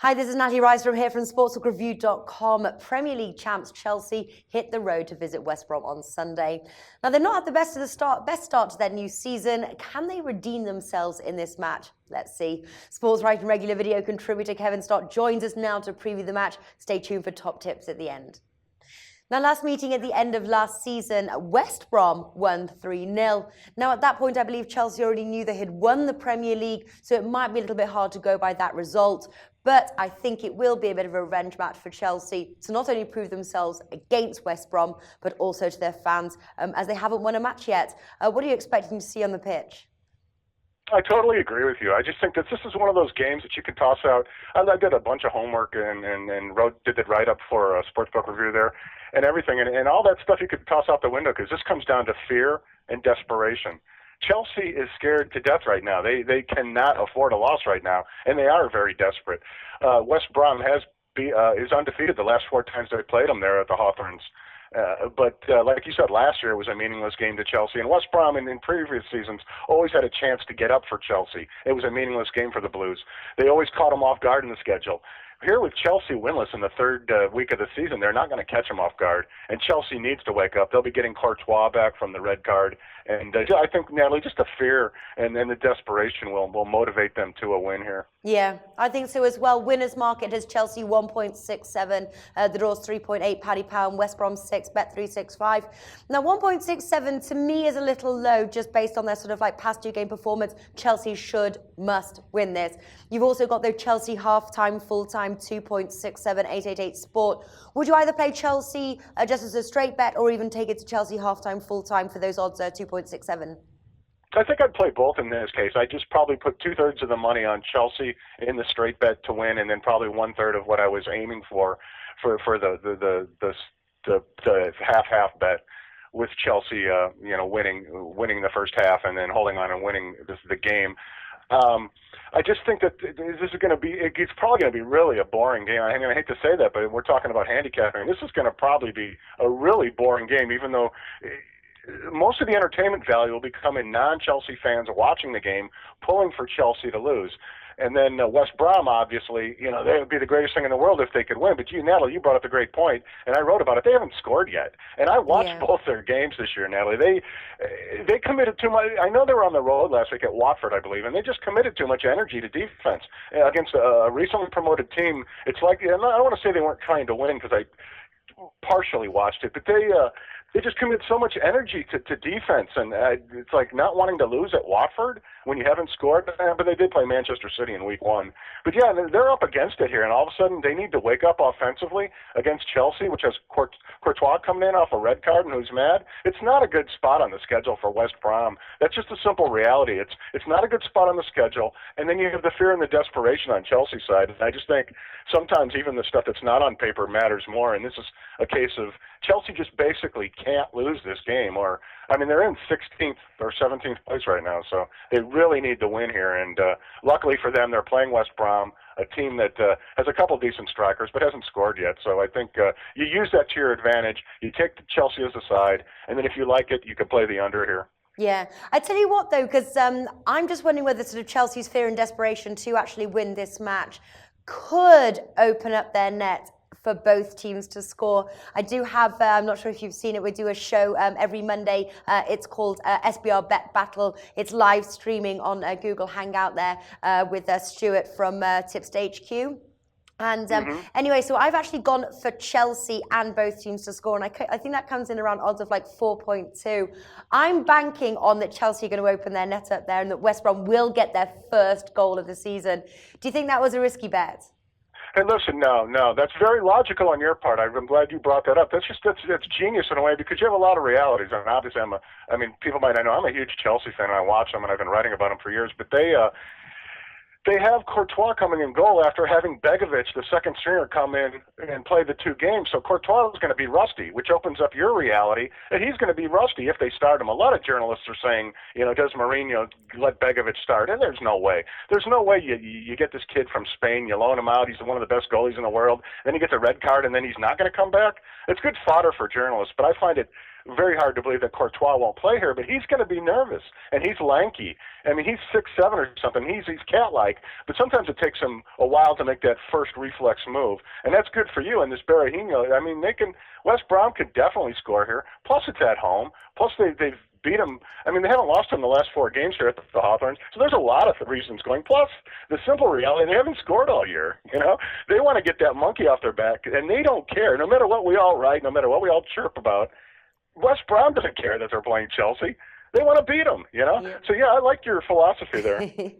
Hi, this is Natalie Rydstrom here from SportsBookReviews.com. Premier League champs Chelsea hit the road to visit West Brom on Sunday. Now, they're not at the best start to their new season. Can they redeem themselves in this match? Let's see. Sports writer and regular video contributor Kevin Stott joins us now to preview the match. Stay tuned for top tips at the end. Now, last meeting at the end of last season, West Brom won 3-0. Now, at that point, I believe Chelsea already knew they had won the Premier League, so it might be a little bit hard to go by that result. But I think it will be a bit of a revenge match for Chelsea to not only prove themselves against West Brom, but also to their fans, as they haven't won a match yet. What are you expecting to see on the pitch? I totally agree with you. I just think that this is one of those games that you can toss out. I did a bunch of homework and did the write-up for a sportsbook review there and everything. And all that stuff you could toss out the window because this comes down to fear and desperation. Chelsea is scared to death right now. They cannot afford a loss right now, and they are very desperate. West Brom is undefeated the last 4 times they played them there at the Hawthorns. But like you said, last year it was a meaningless game to Chelsea. And West Brom in previous seasons always had a chance to get up for Chelsea. It was a meaningless game for the Blues. They always caught them off guard in the schedule. Here with Chelsea winless in the third week of the season, they're not going to catch them off guard. And Chelsea needs to wake up. They'll be getting Courtois back from the red card. And I think, Natalie, just the fear and the desperation will motivate them to a win here. Yeah, I think so as well. Winners market has Chelsea 1.67. The draw's 3.8 Paddy Pound, West Brom 6, bet 365. Now 1.67 to me is a little low just based on their sort of like past 2 game performance. Chelsea must win this. You've also got the Chelsea half-time, full-time 2.67, 888 Sport. Would you either play Chelsea just as a straight bet or even take it to Chelsea half-time, full-time for those odds 2.67? I think I'd play both in this case. I just probably put 2/3 of the money on Chelsea in the straight bet to win, and then probably 1/3 of what I was aiming for the half bet with Chelsea, winning the first half and then holding on and winning the game. I just think that this is going to be, it's probably going to be really a boring game. I mean, I hate to say that, but we're talking about handicapping. This is going to probably be a really boring game, even though most of the entertainment value will be coming non-Chelsea fans watching the game, pulling for Chelsea to lose. And then West Brom, obviously, they would be the greatest thing in the world if they could win. But Natalie, you brought up a great point, and I wrote about it. They haven't scored yet. And I watched both their games this year, Natalie. They committed too much. I know they were on the road last week at Watford, I believe, and they just committed too much energy to defense against a recently promoted team. It's like, I don't want to say they weren't trying to win because I partially watched it, but they just commit so much energy to defense, and it's like not wanting to lose at Watford when you haven't scored. But they did play Manchester City in week 1. But yeah, they're up against it here, and all of a sudden they need to wake up offensively against Chelsea, which has Courtois coming in off a red card and who's mad. It's not a good spot on the schedule for West Brom. That's just a simple reality. It's not a good spot on the schedule, and then you have the fear and the desperation on Chelsea's side. And I just think sometimes even the stuff that's not on paper matters more, and this is a case of Chelsea just basically can't lose this game. They're in 16th or 17th place right now, so they really need to win here. And luckily for them, they're playing West Brom, a team that has a couple decent strikers but hasn't scored yet. So I think you use that to your advantage. You take Chelsea as a side, and then if you like it, you can play the under here. Yeah, I tell you what though, because I'm just wondering whether sort of Chelsea's fear and desperation to actually win this match could open up their net for both teams to score. I do have, I'm not sure if you've seen it, we do a show every Monday. It's called SBR Bet Battle. It's live streaming on Google Hangout there with Stuart from Tipster HQ. And anyway, so I've actually gone for Chelsea and both teams to score, and I think that comes in around odds of like 4.2. I'm banking on that Chelsea are going to open their net up there and that West Brom will get their first goal of the season. Do you think that was a risky bet? And listen, no, that's very logical on your part. I'm glad you brought that up. That's genius in a way because you have a lot of realities. And obviously, people might not know I'm a huge Chelsea fan and I watch them and I've been writing about them for years. But they have Courtois coming in goal after having Begovic, the second stringer, come in and play the 2 games. So Courtois is going to be rusty, which opens up your reality that he's going to be rusty if they start him. A lot of journalists are saying, does Mourinho let Begovic start? And there's no way. There's no way you get this kid from Spain, you loan him out, he's one of the best goalies in the world, then he gets a red card and then he's not going to come back. It's good fodder for journalists, but I find it very hard to believe that Courtois won't play here, but he's going to be nervous, and he's lanky. I mean, he's 6'7" or something. He's cat-like, but sometimes it takes him a while to make that first reflex move, and that's good for you. And this Berahino, I mean, West Brom could definitely score here. Plus, it's at home. Plus, they've beat them. I mean, they haven't lost them the last 4 games here at the Hawthorns, so there's a lot of reasons going. Plus, the simple reality, they haven't scored all year. They want to get that monkey off their back, and they don't care. No matter what we all write, no matter what we all chirp about, West Brom doesn't care that they're playing Chelsea. They want to beat them, Yeah. So, yeah, I like your philosophy there.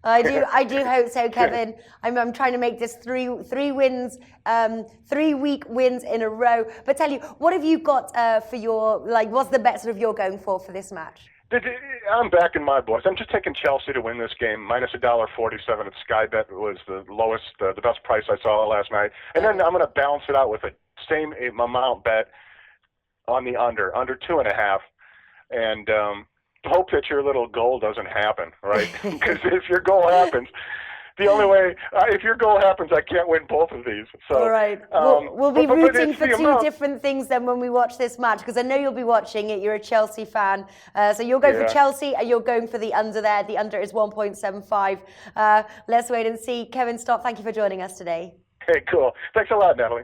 I do hope so, Kevin. I'm trying to make this 3 wins, 3-week wins in a row. But tell you, what have you got for your, what's the bet sort of you're going for this match? I'm backing my boys. I'm just taking Chelsea to win this game. Minus $1.47 at Sky Bet was the lowest, the best price I saw last night. And then I'm going to balance it out with a same amount bet on the under 2.5. And hope that your little goal doesn't happen, right? Because if your goal happens, the only way, if your goal happens, I can't win both of these. So, all right. We'll be rooting for 2 different things then when we watch this match, because I know you'll be watching it. You're a Chelsea fan. So you're going for Chelsea, and you're going for the under there. The under is 1.75. Let's wait and see. Kevin Stott, thank you for joining us today. Hey, cool. Thanks a lot, Natalie.